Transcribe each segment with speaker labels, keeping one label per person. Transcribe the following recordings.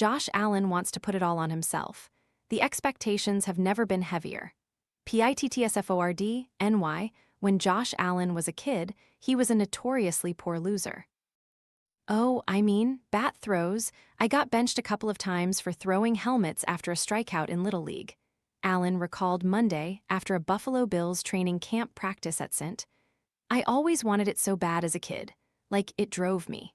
Speaker 1: Josh Allen wants to put it all on himself. The expectations have never been heavier. PITTSFORD, NY, when Josh Allen was a kid, he was a notoriously poor loser. Oh, I mean, bat throws. I got benched a couple of times for throwing helmets after a strikeout in Little League. Allen recalled Monday after a Buffalo Bills training camp practice at St. I always wanted it so bad as a kid. Like, it drove me.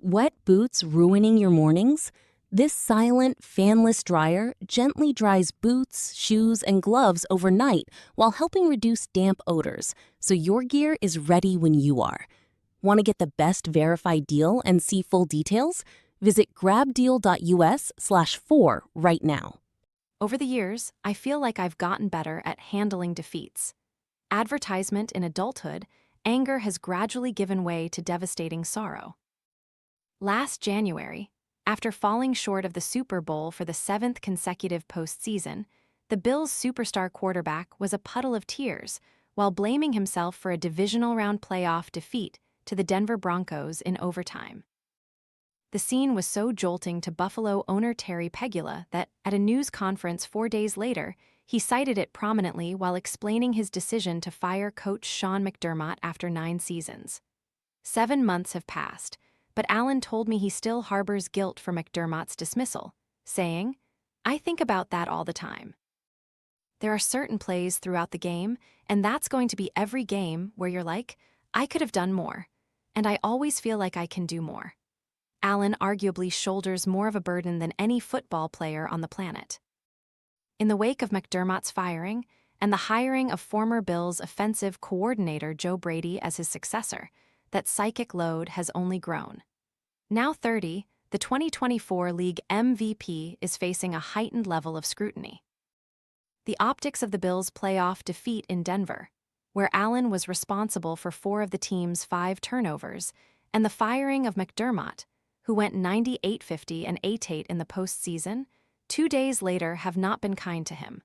Speaker 2: Wet boots ruining your mornings? This silent, fanless dryer gently dries boots, shoes, and gloves overnight while helping reduce damp odors, so your gear is ready when you are. Want to get the best verified deal and see full details? Visit grabdeal.us/4 right now.
Speaker 1: Over the years, I feel like I've gotten better at handling defeats. Advertisement in adulthood, anger has gradually given way to devastating sorrow. Last January, after falling short of the Super Bowl for the 7th consecutive postseason, the Bills' superstar quarterback was a puddle of tears while blaming himself for a divisional round playoff defeat to the Denver Broncos in overtime. The scene was so jolting to Buffalo owner Terry Pegula that, at a news conference 4 days later, he cited it prominently while explaining his decision to fire coach Sean McDermott after 9 seasons. 7 months have passed, but Allen told me he still harbors guilt for McDermott's dismissal, saying, "I think about that all the time. There are certain plays throughout the game, and that's going to be every game where you're like, I could have done more, and I always feel like I can do more." Allen arguably shoulders more of a burden than any football player on the planet. In the wake of McDermott's firing and the hiring of former Bills offensive coordinator Joe Brady as his successor, that psychic load has only grown. Now 30, the 2024 league MVP is facing a heightened level of scrutiny. The optics of the Bills' playoff defeat in Denver, where Allen was responsible for 4 of the team's 5 turnovers, and the firing of McDermott, who went 98-50 and 8-8 in the postseason, 2 days later have not been kind to him.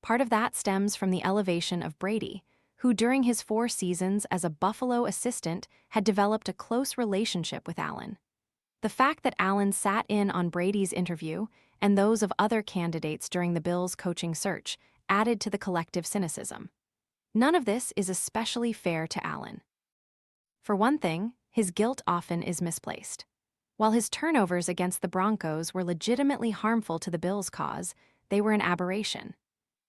Speaker 1: Part of that stems from the elevation of Brady, who during his 4 seasons as a Buffalo assistant had developed a close relationship with Allen. The fact that Allen sat in on Brady's interview and those of other candidates during the Bills' coaching search added to the collective cynicism. None of this is especially fair to Allen. For one thing, his guilt often is misplaced. While his turnovers against the Broncos were legitimately harmful to the Bills' cause, they were an aberration.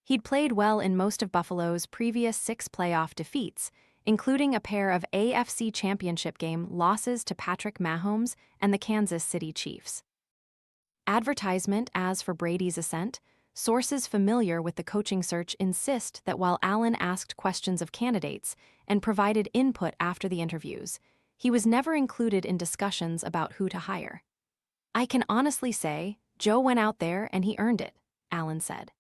Speaker 1: He'd played well in most of Buffalo's previous 6 playoff defeats, including a pair of AFC Championship game losses to Patrick Mahomes and the Kansas City Chiefs. Advertisement as for Brady's ascent, sources familiar with the coaching search insist that while Allen asked questions of candidates and provided input after the interviews, he was never included in discussions about who to hire. "I can honestly say, Joe went out there and he earned it," Allen said.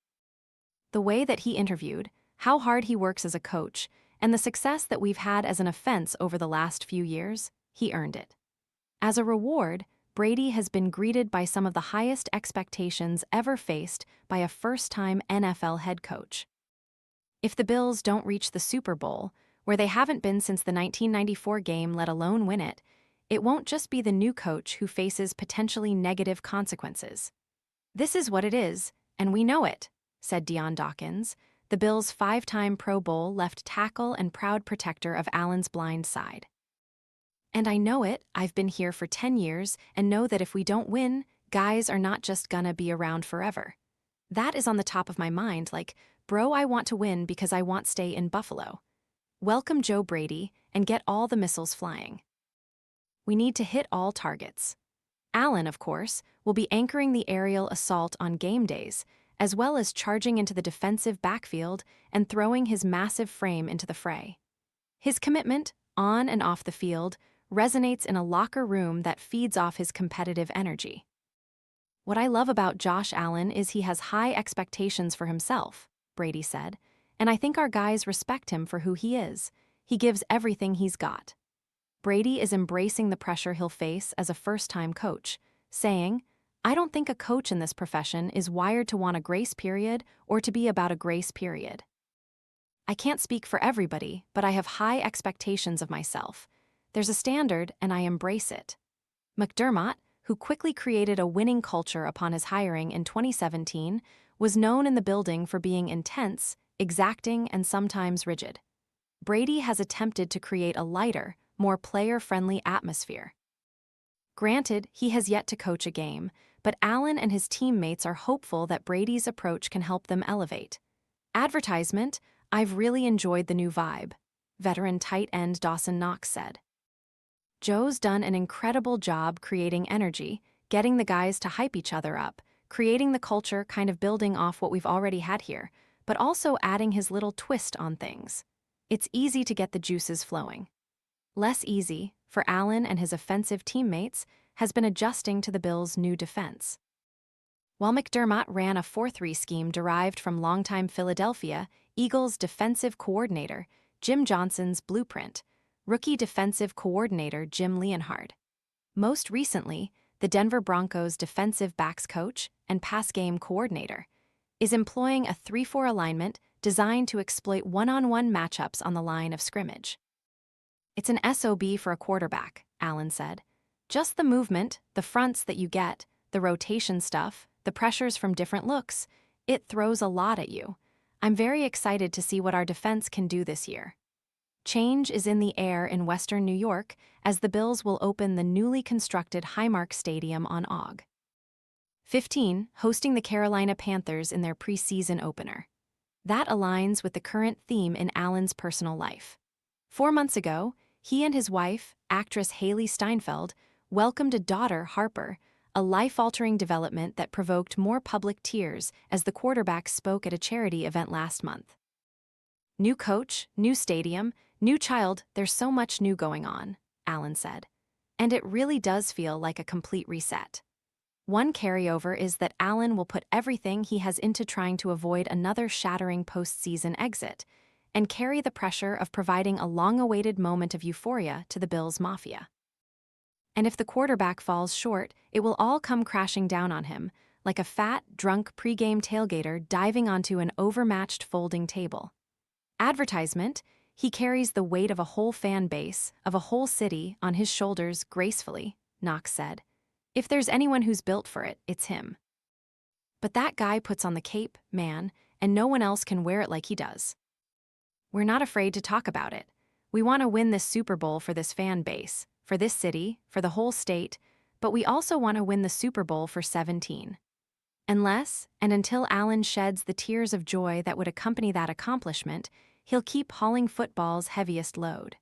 Speaker 1: The way that he interviewed, how hard he works as a coach, and the success that we've had as an offense over the last few years, he earned it. As a reward, Brady has been greeted by some of the highest expectations ever faced by a first-time NFL head coach. If the Bills don't reach the Super Bowl, where they haven't been since the 1994 game, let alone win it, it won't just be the new coach who faces potentially negative consequences. "This is what it is, and we know it," said Deion Dawkins, the Bills' 5-time Pro Bowl left tackle and proud protector of Allen's blind side. "And I know it, I've been here for 10 years and know that if we don't win, guys are not just gonna be around forever. That is on the top of my mind, like, bro, I want to win because I want stay in Buffalo. Welcome Joe Brady and get all the missiles flying. We need to hit all targets." Allen, of course, will be anchoring the aerial assault on game days, as well as charging into the defensive backfield and throwing his massive frame into the fray. His commitment, on and off the field, resonates in a locker room that feeds off his competitive energy. "What I love about Josh Allen is he has high expectations for himself," Brady said, "and I think our guys respect him for who he is. He gives everything he's got." Brady is embracing the pressure he'll face as a first-time coach, saying, "I don't think a coach in this profession is wired to want a grace period or to be about a grace period. I can't speak for everybody, but I have high expectations of myself. There's a standard, and I embrace it." McDermott, who quickly created a winning culture upon his hiring in 2017, was known in the building for being intense, exacting, and sometimes rigid. Brady has attempted to create a lighter, more player-friendly atmosphere. Granted, he has yet to coach a game, but Allen and his teammates are hopeful that Brady's approach can help them elevate. Advertisement: "I've really enjoyed the new vibe," veteran tight end Dawson Knox said. "Joe's done an incredible job creating energy, getting the guys to hype each other up, creating the culture, kind of building off what we've already had here, but also adding his little twist on things. It's easy to get the juices flowing." Less easy, for Allen and his offensive teammates, has been adjusting to the Bills' new defense. While McDermott ran a 4-3 scheme derived from longtime Philadelphia Eagles defensive coordinator Jim Johnson's blueprint, rookie defensive coordinator Jim Leonhard. Most recently, the Denver Broncos defensive backs coach and pass game coordinator is employing a 3-4 alignment designed to exploit one-on-one matchups on the line of scrimmage. "It's an SOB for a quarterback," Allen said. "Just the movement, the fronts that you get, the rotation stuff, the pressures from different looks. It throws a lot at you. I'm very excited to see what our defense can do this year." Change is in the air in Western New York as the Bills will open the newly constructed Highmark Stadium on Aug. 15, hosting the Carolina Panthers in their preseason opener. That aligns with the current theme in Allen's personal life. 4 months ago, he and his wife, actress Haley Steinfeld, welcomed a daughter, Harper, a life-altering development that provoked more public tears as the quarterback spoke at a charity event last month. "New coach, new stadium, new child, there's so much new going on," Allen said. "And it really does feel like a complete reset." One carryover is that Allen will put everything he has into trying to avoid another shattering postseason exit and carry the pressure of providing a long-awaited moment of euphoria to the Bills Mafia. And if the quarterback falls short, it will all come crashing down on him, like a fat, drunk pregame tailgater diving onto an overmatched folding table. Advertisement: "He carries the weight of a whole fan base, of a whole city, on his shoulders gracefully," Knox said. "If there's anyone who's built for it, it's him. But that guy puts on the cape, man, and no one else can wear it like he does. We're not afraid to talk about it. We want to win this Super Bowl for this fan base, for this city, for the whole state, but we also want to win the Super Bowl for 17. Unless, and until Allen sheds the tears of joy that would accompany that accomplishment, he'll keep hauling football's heaviest load."